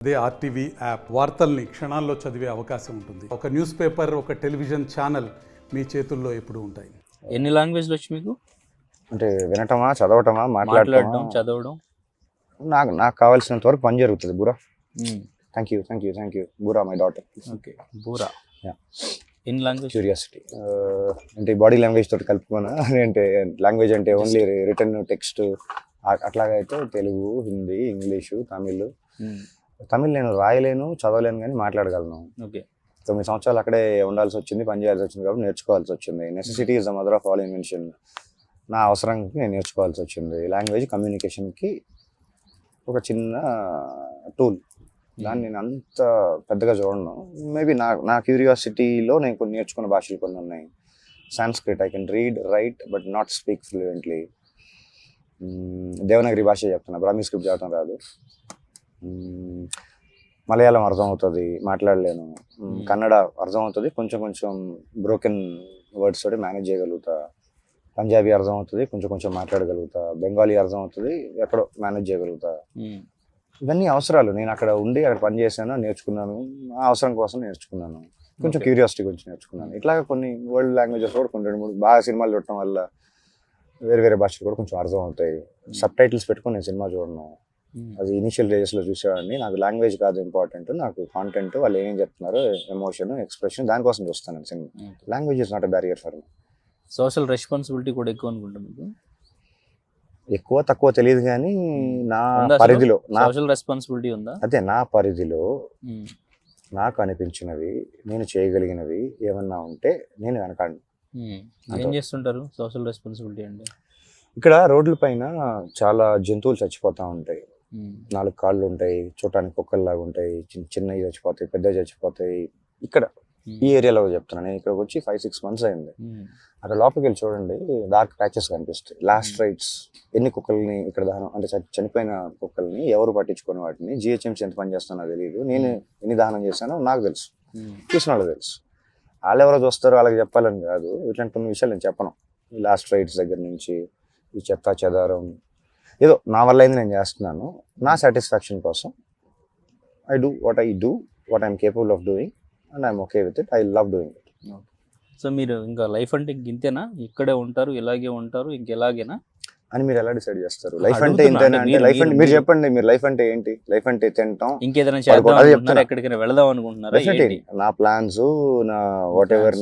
అదే RTV app వార్తల్ని క్షణాల్లో చదివే అవకాశం ఉంటుంది. ఒక న్యూస్ పేపర్, ఒక టెలివిజన్ ఛానల్ మీ చేతుల్లో ఎప్పుడు ఉంటాయి. ఎన్ని లాంగ్వేజ్లు వచ్చి మీకు? అంటే వినటమా, చదవటమా, మాట్లాడటం, చదవడం? నాకు కావాల్సినంత వరకు పని జరుగుతుంది. Boora, thank you Boora, my daughter. Okay, Boora. ఎన్ని లాంగ్వేజ్? క్యూరియాసిటీ అంటే బాడీ లాంగ్వేజ్ తోటి కలుపుకోనా అంటే లాంగ్వేజ్ అంటే ఓన్లీ రిటర్న్ టెక్స్ట్ అట్లాగా అయితే తెలుగు, హిందీ, ఇంగ్లీషు, తమిళ్ నేను రాయలేను, చదవలేను, కానీ మాట్లాడగలను. ఓకే. 9 సంవత్సరాలు అక్కడే ఉండాల్సి వచ్చింది, పని చేయాల్సి వచ్చింది, కాబట్టి నేర్చుకోవాల్సి వచ్చింది. Necessity is the mother of all invention. నా అవసరానికి నేను నేర్చుకోవాల్సి వచ్చింది. లాంగ్వేజ్ కమ్యూనికేషన్కి ఒక చిన్న టూల్. దాన్ని నేను అంత పెద్దగా చూడను. మేబీ నా క్యూరియాసిటీలో నేను కొన్ని నేర్చుకున్న భాషలు కొన్ని ఉన్నాయి. Sanskrit, I can read, write, but not speak fluently. Devanagari భాష చెప్తున్నా, బ్రాహ్మీ స్క్రిప్ట్ చదవటం రాదు. మలయాళం అర్థం అవుతుంది, మాట్లాడలేను. కన్నడ అర్థం అవుతుంది, కొంచెం బ్రోకెన్ వర్డ్స్ తోటి మేనేజ్ చేయగలుగుతా. పంజాబీ అర్థం అవుతుంది, కొంచెం మాట్లాడగలుగుతా. బెంగాలీ అర్థం అవుతుంది, ఎక్కడో మేనేజ్ చేయగలుగుతా. ఇవన్నీ అవసరాలు. నేను అక్కడ ఉండి అక్కడ పని చేశాను, నేర్చుకున్నాను. ఆ అవసరం కోసం నేర్చుకున్నాను. కొంచెం క్యూరియాసిటీ గురించి నేర్చుకున్నాను. ఇట్లాగా కొన్ని వరల్డ్ లాంగ్వేజెస్ కూడా కొన్ని 2-3 బాగా సినిమాలు చూడటం వల్ల వేరే భాషలు కూడా కొంచెం అర్థం అవుతాయి. సబ్ టైటిల్స్ పెట్టుకొని నేను సినిమా చూడను. అది ఇనిషియల్ డేస్లో చూసేవాడిని. నాకు లాంగ్వేజ్ కాదు ఇంపార్టెంట్, నాకు కాంటెంట్, వాళ్ళు ఏం చెప్తున్నారు, ఎమోషన్, ఎక్స్ప్రెషన్, దానికోసం చూస్తాను cinema. Language is not a barrier for me. Social responsibility కూడా ఎక్కువ అనుకుంటా మీకు? ఎక్కువ తక్కువ తెలియదు, కానీ నా పరిధిలో సోషల్ రెస్పాన్సిబిలిటీ ఉందా? అదే నా పరిధిలో నాకు అనిపించినవి, నేను చేయగలిగినవి ఏమన్నా ఉంటే నేను వెనకాడి. ఏం చేస్తుంటారు సోషల్ రెస్పాన్సిబిలిటీ అంటే? ఇక్కడ రోడ్ల పైన చాలా జంతువులు చచ్చిపోతూ ఉంటాయి. 4 కాళ్ళు ఉంటాయి, చూడటానికి కుక్కల్లాగా ఉంటాయి, చిన్నవి చచ్చిపోతాయి, పెద్దవి చచ్చిపోతాయి. ఇక్కడ ఈ ఏరియాలో చెప్తున్నాను. నేను ఇక్కడికి వచ్చి 5-6 months అయింది. అక్కడ లోపలికి వెళ్ళి చూడండి, డార్క్ ప్యాచెస్ కనిపిస్తాయి. లాస్ట్ రైట్స్ ఎన్ని కుక్కల్ని ఇక్కడ దానం అంటే చనిపోయిన కుక్కల్ని ఎవరు పట్టించుకుని వాటిని జిహెచ్ఎంసీ ఎంత పని చేస్తానో తెలియదు. నేను ఎన్ని దానం చేశానో నాకు తెలుసు, చూసిన వాళ్ళకి తెలుసు. వాళ్ళు ఎవరో చూస్తారో వాళ్ళకి చెప్పాలని కాదు, ఇట్లాంటి కొన్ని విషయాలు నేను చెప్పను. లాస్ట్ రైట్స్ దగ్గర నుంచి ఈ చెత్త చెదారం ఏదో నా వల్ల అయింది నేను చేస్తున్నాను. నా సాటిస్ఫాక్షన్ కోసం I do what I'm capable of doing and I'm okay with it. I love doing it. So మీరు ఇంకా లైఫ్ అంటే ఇంతేనా, ఇక్కడే ఉంటారు, ఇలాగే ఉంటారు, ఇంకెలాగేనా అని మీరు ఎలా డిసైడ్ చేస్తారు? లైఫ్ అంటే ఇంతేనా అంటే లైఫ్ అంటే మీరు చెప్పండి. మీరు లైఫ్ అంటే ఏంటి? లైఫ్ అంటే తింటాం, ఇంకేదైనా చేద్దాం, ఎక్కడికైనా వెళదాం అనుకుంటున్నారా? నా ప్లాన్స్, నా వాట్ ఎవర్,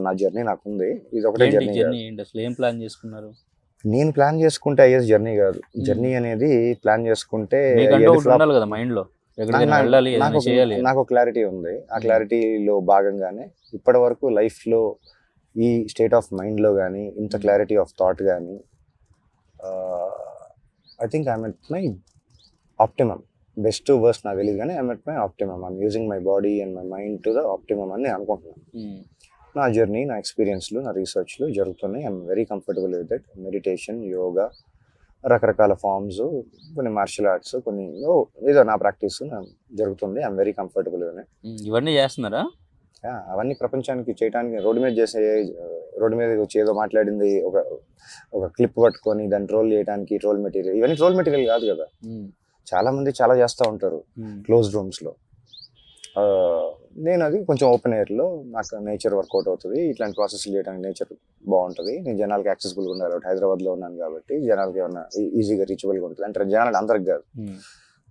నా జర్నీ నాకు ఉంది. ఇది ఒకటే జర్నీ. అసలు ఏం ప్లాన్ చేసుకున్నారు? నేను ప్లాన్ చేసుకుంటే అయ్యేది జర్నీ కాదు. జర్నీ అనేది ప్లాన్ చేసుకుంటే కదా మైండ్ లో, నాకు క్లారిటీ ఉంది. ఆ క్లారిటీలో భాగంగానే ఇప్పటి వరకు లైఫ్లో ఈ స్టేట్ ఆఫ్ మైండ్లో కానీ ఇంత క్లారిటీ ఆఫ్ థాట్ కానీ I think I'm at my optimum. Best worst నాకు తెలియదు, కానీ I'm at my optimum. I'm using my body and my mind to the optimum అని నేను అనుకుంటున్నాను. నా జర్నీ, నా ఎక్స్పీరియన్స్లు, నా రీసెర్చ్లు జరుగుతున్నాయి. I'm very comfortable with it. Meditation, yoga, రకరకాల ఫార్మ్స్, కొన్ని మార్షల్ ఆర్ట్స్, కొన్ని ఏదో నా ప్రాక్టీస్ జరుగుతుంది. I'm very comfortable with it. ఇవన్నీ చేస్తున్నారా? అవన్నీ ప్రపంచానికి చేయడానికి రోడ్డు మీద వచ్చి ఏదో మాట్లాడింది ఒక క్లిప్ పట్టుకొని దాన్ని ట్రోల్ చేయడానికి ట్రోల్ మెటీరియల్. ఇవన్నీ ట్రోల్ మెటీరియల్ కాదు కదా. చాలా మంది చాలా చేస్తూ ఉంటారు క్లోజ్ రూమ్స్లో. నేను అది కొంచెం ఓపెన్ ఎయిర్లో నాకు నేచర్ వర్కౌట్ అవుతుంది. ఇట్లాంటి ప్రాసెస్లు చేయడానికి నేచర్ బాగుంటుంది. నేను జనాలకి యాక్సెసిబుల్గా ఉండాలి. హైదరాబాద్లో ఉన్నాను కాబట్టి జనాలకి ఏమన్నా ఈజీగా రీచబుల్గా ఉంటుంది. అంటే జనాలు అందరికి కాదు,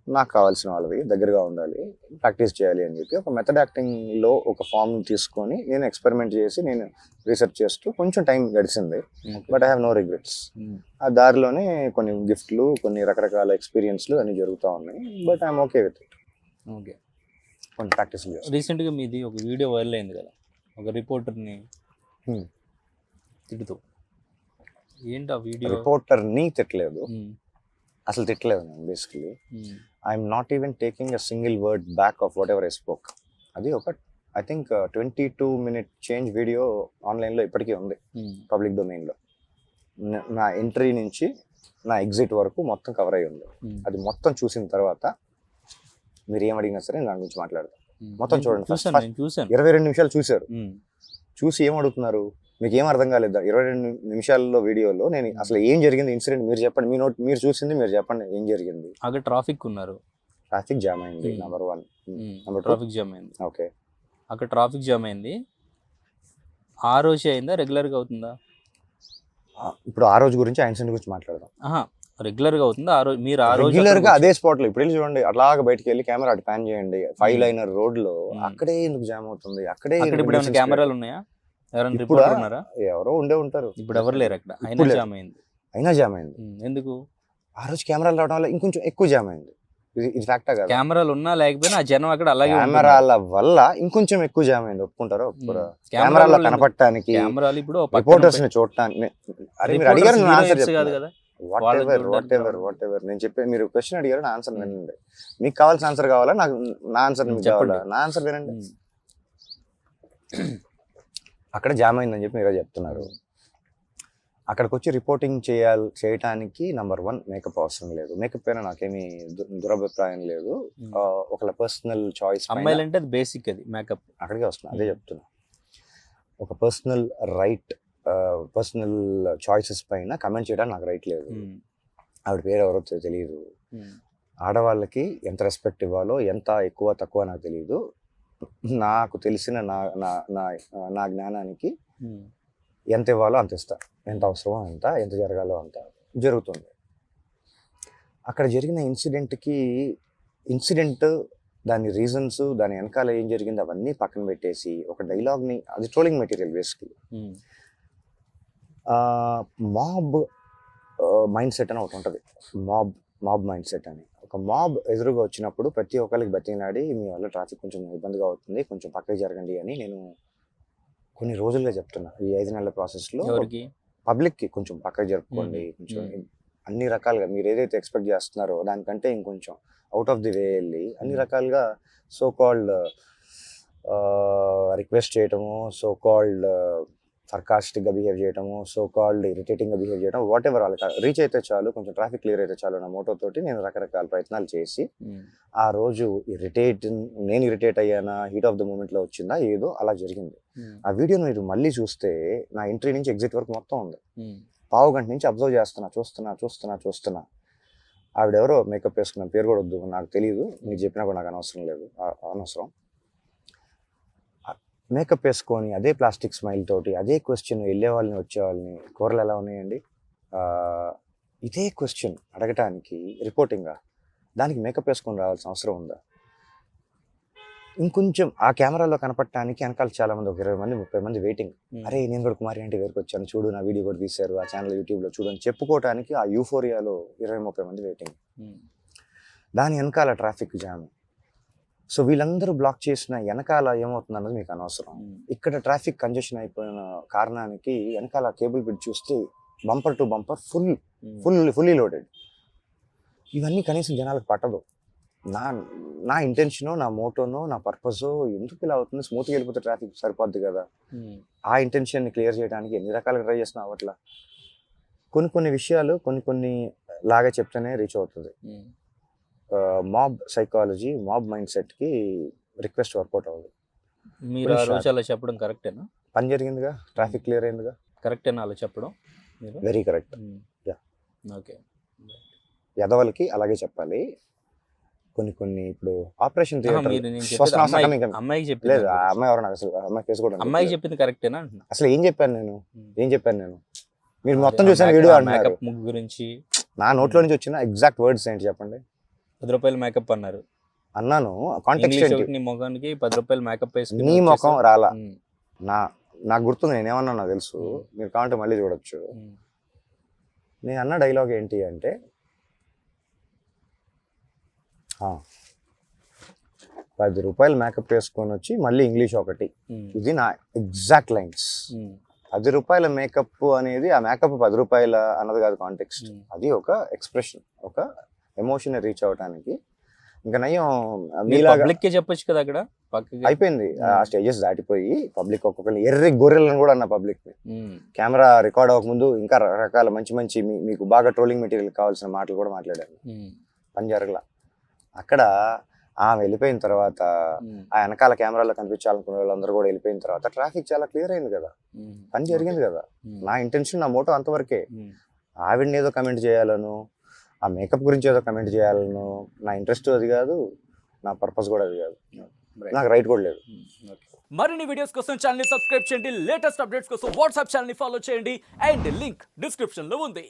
నాకు కావాల్సిన వాళ్ళకి దగ్గరగా ఉండాలి, ప్రాక్టీస్ చేయాలి అని చెప్పి ఒక మెథడ్ యాక్టింగ్లో ఒక ఫామ్ తీసుకొని నేను ఎక్స్పెరిమెంట్ చేసి నేను రీసెర్చ్ చేస్తూ కొంచెం టైం గడిచింది. But I have no regrets. ఆ దారిలోనే కొన్ని గిఫ్ట్లు, కొన్ని రకరకాల ఎక్స్పీరియన్స్లు అన్నీ జరుగుతూ ఉన్నాయి. But I'm okay with it. Okay. కొన్ని ప్రాక్టీస్. రీసెంట్గా మీది ఒక వీడియో వైరల్ అయింది కదా, ఒక రిపోర్టర్ని తిడుతూ. ఏంటి ఆ వీడియో? రిపోర్టర్ని తిట్టలేదు, అసలు తిట్టలేదు నేను. Basically I'm not even taking a single word back of what ever I spoke. అది ఒక I think 22-minute change video ఆన్లైన్లో ఇప్పటికీ ఉంది, పబ్లిక్ డొమైన్లో. నా ఎంట్రీ నుంచి నా ఎగ్జిట్ వరకు మొత్తం కవర్ అయ్యి ఉంది. అది మొత్తం చూసిన తర్వాత మీరు ఏం అడిగినా సరే దాని గురించి మాట్లాడతాం. మొత్తం చూడండి. 22 నిమిషాలు చూశారు. చూసి ఏం అడుగుతున్నారు? మీకు ఏం అర్థం కాలేదు? 22 నిమిషాల్లో వీడియోలో నేను అసలు ఏం జరిగింది ఇన్సిడెంట్ మీరు చెప్పండి. మీరు చూసింది మీరు చెప్పండి, ఏం జరిగింది? అక్కడ ట్రాఫిక్ ఉన్నారు, ట్రాఫిక్ జామ్ అయింది నెంబర్ 1. నెంబర్ 2 ట్రాఫిక్ జామ్ అయింది. ఓకే, అక్కడ ట్రాఫిక్ జామ్ అయింది. ఆ రోజే అయిందా, రెగ్యులర్గా అవుతుందా? ఇప్పుడు ఆ రోజు గురించి ఆ ఇన్సిడెంట్ గురించి మాట్లాడదాం. రెగ్యులర్గా అవుతుందా? ఆ రోజు మీరు ఆ రోజు రెగ్యులర్ గా అక్కడికి అదే స్పాట్ లో ఇప్పుడు వెళ్ళి చూడండి, అలాగా బయటికి వెళ్ళి కెమెరా అటు ప్యాన్ చేయండి, 5 లైనర్ రోడ్ లో అక్కడే ఎందుకు జామ్ అవుతుంది, అక్కడే అక్కడ ఇప్పుడు ఏమైనా కెమెరాలు ఉన్నాయా? ఎవరైనా ఇప్పుడు రిపోర్టర్ ఉన్నారా? ఎవరో ఉండే ఉంటారు, ఇప్పుడు ఎవరు లేరు అక్కడ, అయినా ఇప్పుడు లేరు. జామ్ అయింది. అయినా జామ్ అయింది. ఎందుకు? ఆ రోజు కెమెరాలు రావడం వల్ల ఇంకొంచెం ఎక్కువ జామ్ అయింది. ఇది ఫ్యాక్టా కదా? కెమెరాలు ఉన్నా లేకపోయినా ఆ జనం అక్కడ అలాగే కెమెరాల వల్ల ఇంకొంచెం ఎక్కువ జామ్ అయింది, ఒప్పుకుంటారో ఒప్పుకోరా? కెమెరాలో కెమెరాలో కనపడటానికి, కెమెరాలు ఇప్పుడు రిపోర్టర్స్ ని చూడటానికి. అరే మీరు అడిగారు, నేను ఆన్సర్ కాదు చెప్తాను. కదా. వాట్ ఎవర్ నేను చెప్పే, మీరు క్వశ్చన్ అడిగారు, నా ఆన్సర్ వినండి. మీకు కావాల్సిన ఆన్సర్ కావాలా, నాకు నా ఆన్సర్ మీకు కావాలా? నా ఆన్సర్ వినండి. అక్కడ జామ్ అయిందని చెప్పి మీరు చెప్తున్నారు. అక్కడికి వచ్చి రిపోర్టింగ్ చేయటానికి నెంబర్ 1 మేకప్ అవసరం లేదు. మేకప్ పైన నాకేమీ దురభిప్రాయం లేదు. ఒకళ్ళ పర్సనల్ చాయిస్, అమ్మాయిలంటే అది బేసిక్, అది మేకప్. అక్కడికే వస్తున్నా, అదే చెప్తున్నా. ఒక పర్సనల్ రైట్, పర్సనల్ చాయిసెస్ పైన కమెంట్ చేయడానికి నాకు రైట్ లేదు. ఆవిడ పేరు ఎవరో తెలియదు. ఆడవాళ్ళకి ఎంత రెస్పెక్ట్ ఇవ్వాలో, ఎంత ఎక్కువ తక్కువ నాకు తెలియదు. నాకు తెలిసిన నా జ్ఞానానికి ఎంత ఇవ్వాలో అంత ఇస్తా, ఎంత అవసరమో అంత, ఎంత జరగాలో అంత జరుగుతుంది. అక్కడ జరిగిన ఇన్సిడెంట్ దాని రీజన్స్, దాని వెనకాల ఏం జరిగింది అవన్నీ పక్కన పెట్టేసి ఒక డైలాగ్ని, అది trolling material basically. Mob mind set అని ఒకటి ఉంటుంది, మాబ్ మైండ్ సెట్ అని. ఒక మాబ్ ఎదురుగా వచ్చినప్పుడు ప్రతి ఒక్కరికి బతికినాడి, మీ వల్ల ట్రాఫిక్ కొంచెం ఇబ్బందిగా అవుతుంది, కొంచెం పక్కకి జరగండి అని నేను కొన్ని రోజులుగా చెప్తున్నా. ఈ 5 నెలల ప్రాసెస్లో పబ్లిక్కి కొంచెం పక్కకి జరుపుకోండి, కొంచెం అన్ని రకాలుగా మీరు ఏదైతే ఎక్స్పెక్ట్ చేస్తున్నారో దానికంటే ఇంకొంచెం అవుట్ ఆఫ్ ది వే వెళ్ళి అన్ని రకాలుగా సో కాల్డ్ రిక్వెస్ట్ చేయటము, సో కాల్డ్ సర్కాస్టిక్గా బిహేవ్ చేయటము, సో కాల్డ్ ఇరిటేటింగ్గా బిహేవ్ చేయడం, వాట్ ఎవర్, వాళ్ళకి రీచ్ అయితే చాలు, కొంచెం ట్రాఫిక్ క్లియర్ అయితే చాలు నా మోటో తోటి నేను రకరకాల ప్రయత్నాలు చేసి ఆ రోజు నేను ఇరిటేట్ అయ్యానా, హీట్ ఆఫ్ ద మూమెంట్లో వచ్చిందా, ఏదో అలా జరిగింది. ఆ వీడియోని మీరు మళ్ళీ చూస్తే నా ఎంట్రీ నుంచి ఎగ్జిట్ వరకు మొత్తం ఉంది. పావు గంట నుంచి అబ్జర్వ్ చూస్తున్నా. ఆవిడెవరో మేకప్ వేసుకున్న, పేరు కూడా వద్దు, నాకు తెలియదు, మీరు చెప్పినా కూడా నాకు అనవసరం. మేకప్ వేసుకొని అదే ప్లాస్టిక్ స్మైల్ తోటి అదే క్వశ్చన్ వెళ్ళే వాళ్ళని వచ్చే వాళ్ళని, కూరలు ఎలా ఉన్నాయండి, ఇదే క్వశ్చన్ అడగటానికి రిపోర్టింగ్గా దానికి మేకప్ వేసుకొని రావాల్సిన అవసరం ఉందా? ఇంకొంచెం ఆ కెమెరాలో కనపడటానికి వెనకాల చాలా మంది, ఒక 20 మంది 30 మంది వెయిటింగ్. అరే నేను కూడా కుమారి అంటే దగ్గరికి వచ్చాను, చూడు నా వీడియో కూడా తీశారు, ఆ ఛానల్ యూట్యూబ్లో చూడు అని చెప్పుకోవడానికి ఆ యూఫోరియాలో 20-30 మంది వెయిటింగ్. దాని వెనకాల ట్రాఫిక్ జామ్. సో వీళ్ళందరూ బ్లాక్ చేసిన వెనకాల ఏమవుతుంది అన్నది మీకు అనవసరం. ఇక్కడ ట్రాఫిక్ కంజెషన్ అయిపోయిన కారణానికి వెనకాల కేబుల్ బ్రిడ్జ్ చూస్తే bumper to bumper fully loaded. ఇవన్నీ కనీసం జనాలకు పట్టదు. నా ఇంటెన్షనో, నా మోటోనో, నా పర్పసో ఎందుకు ఇలా అవుతుంది, స్మూత్గా వెళ్ళిపోతే ట్రాఫిక్ సరిపోద్ది కదా, ఆ ఇంటెన్షన్ని క్లియర్ చేయడానికి ఎన్ని రకాలుగా ట్రై చేసినా అవ్వట్లా. కొన్ని విషయాలు కొన్ని లాగా చెప్తేనే రీచ్ అవుతుంది. మాబ్ సైకాలజీ, మాబ్ మైండ్ సెట్కి రిక్వెస్ట్ వర్కౌట్ అవ్వదు. మీరు ఆ రోజు అలా చెప్పడం కరెక్టేనా? పని జరిగిందిగా, ట్రాఫిక్ క్లియర్ అయిందిగా. కరెక్టేనా అలా చెప్పడం? Very correct. ఓకే, ఎదవలకి అలాగే చెప్పాలి. కొన్ని ఇప్పుడు ఆపరేషన్ అమ్మాయికి చెప్పి లేదు, ఆ అమ్మాయి ఎవరు నాకు అసలు, అమ్మాయి ఫేస్ కూడా అమ్మాయికి చెప్పింది కరెక్టేనా అంటున్నా. అసలు ఏం చెప్పాను నేను? మీరు మొత్తం చూసాను వీడియో అన్నారు గురించి, నా నోట్లో నుంచి వచ్చిన ఎగ్జాక్ట్ వర్డ్స్ ఏంటి చెప్పండి? 10 రూపాయలు మేకప్ అన్నాను. కాంటెక్స్ట్ ఏంటి? నీ ముఖానికి 10 రూపాయలు మేకప్ వేసుకుని నీ ముఖం రాలా, నాకు గుర్తుంది, నేనేమన్నా నాకు తెలుసు, మీరు కావాలంటే మళ్ళీ చూడొచ్చు. నేను అన్న డైలాగ్ ఏంటి అంటే, 10 రూపాయలు మేకప్ వేసుకొని వచ్చి మళ్ళీ ఇంగ్లీష్ ఒకటి, ఇది నా ఎగ్జాక్ట్ లైన్స్. 10 రూపాయల మేకప్ అనేది, ఆ మేకప్ 10 రూపాయల అన్నది కాదు కాంటెక్స్ట్, అది ఒక ఎక్స్ప్రెషన్, ఒక ఎమోషన్ రీచ్ అవడానికి. ఇంకా నయ్యం మీలాగా చెప్పొచ్చు కదా, అక్కడ అయిపోయింది. ఆ స్టేజెస్ దాటిపోయి పబ్లిక్ ఒక్కొక్కరిని ఎర్రి గొర్రెలను కూడా అన్న పబ్లిక్ కెమెరా రికార్డ్ అవ్వకముందు ఇంకా రకరకాల మంచి మీకు బాగా ట్రోలింగ్ మెటీరియల్ కావాల్సిన మాటలు కూడా మాట్లాడారు. పని జరగల. అక్కడ ఆమె వెళ్ళిపోయిన తర్వాత, ఆ వెనకాల కెమెరాలో కనిపించాలనుకునే వాళ్ళందరూ కూడా వెళ్ళిపోయిన తర్వాత ట్రాఫిక్ చాలా క్లియర్ అయింది కదా, పని జరిగింది కదా. నా ఇంటెన్షన్, నా మోటో అంతవరకే. ఆవిడని ఏదో కమెంట్ చేయాలను, ఆ మేకప్ గురించి ఏదో కమెంట్ చేయాలను, నా ఇంట్రెస్ట్ అది కాదు, నా పర్పస్ కూడా అది కాదు, నాకు రైట్ కూడా లేదు. మరిన్ని వీడియోస్ కోసం ఛానల్ ని సబ్స్క్రైబ్ చేయండి, లేటెస్ట్ అప్డేట్స్ కోసం వాట్సాప్ ఛానల్ ని ఫాలో చేయండి అండ్ లింక్ డిస్క్రిప్షన్ లో ఉంది.